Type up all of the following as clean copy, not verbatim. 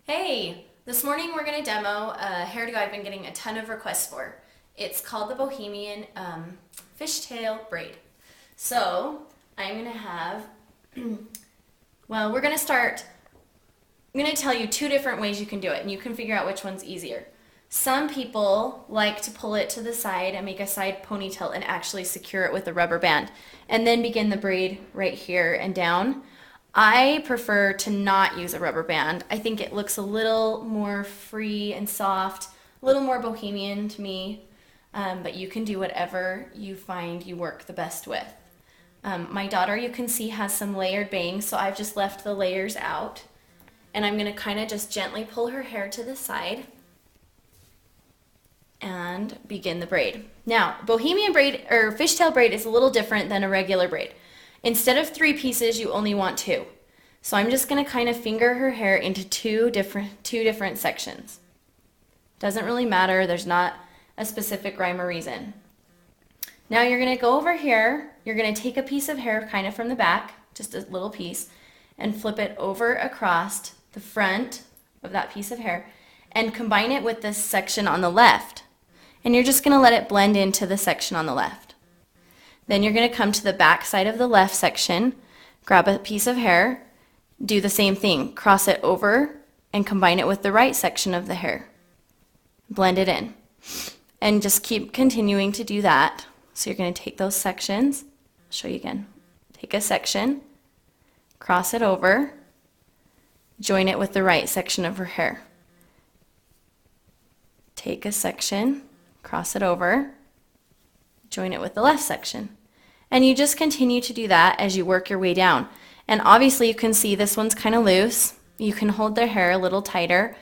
Hey, this morning we're going to demo a hairdo I've been getting a ton of requests for. It's called the Bohemian Fishtail Braid. So I'm going to have, well, we're going to start, I'm going to tell you two different ways you can do it and you can figure out which one's easier. Some people like to pull it to the side and make a side ponytail and actually secure it with a rubber band and then begin the braid right here and down. I prefer to not use a rubber band. I think it looks a little more free and soft, a little more bohemian to me, but you can do whatever you find you work the best with. My daughter, you can see, has some layered bangs, so I've just left the layers out, and I'm going to kind of just gently pull her hair to the side and begin the braid. Now, Bohemian braid or fishtail braid is a little different than a regular braid. Instead of 3 pieces, you only want 2. So I'm just going to kind of finger her hair into two different sections. Doesn't really matter. There's not a specific rhyme or reason. Now you're going to go over here. You're going to take a piece of hair kind of from the back, just a little piece, and flip it over across the front of that piece of hair and combine it with this section on the left. And you're just going to let it blend into the section on the left. Then you're going to come to the back side of the left section, grab a piece of hair, do the same thing, cross it over and combine it with the right section of the hair. Blend it in. And just keep continuing to do that. So you're going to take those sections, I'll show you again. Take a section, cross it over, join it with the right section of her hair. Take a section, cross it over, join it with the left section. And you just continue to do that as you work your way down. And obviously you can see this one's kind of loose. You can hold their hair a little tighter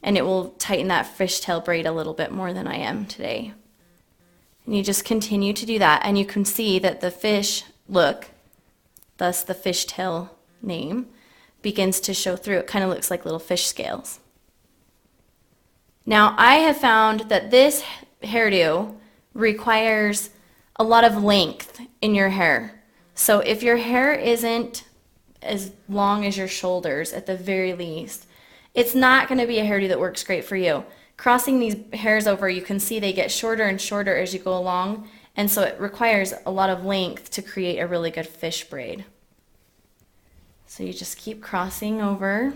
and it will tighten that fishtail braid a little bit more than I am today. And you just continue to do that and you can see that the fish look, thus the fishtail name, begins to show through. It kind of looks like little fish scales. Now I have found that this hairdo requires a lot of length in your hair. So if your hair isn't as long as your shoulders at the very least, it's not going to be a hairdo that works great for you. Crossing these hairs over, you can see they get shorter and shorter as you go along, and so it requires a lot of length to create a really good fish braid. So you just keep crossing over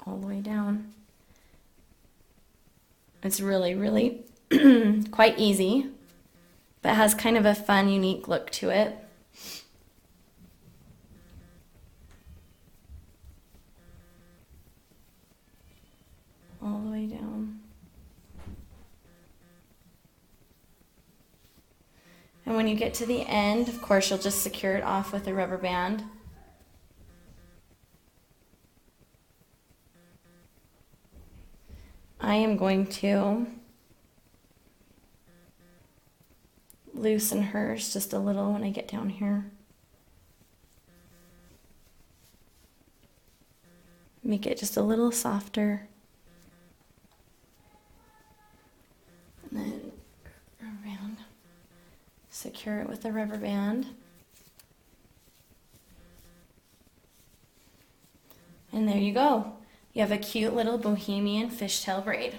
all the way down. It's really, really quite easy, but has kind of a fun, unique look to it. All the way down. And when you get to the end, of course, you'll just secure it off with a rubber band. I am going to loosen hers just a little when I get down here. Make it just a little softer. And then around. Secure it with a rubber band. And there you go. You have a cute little Bohemian fishtail braid.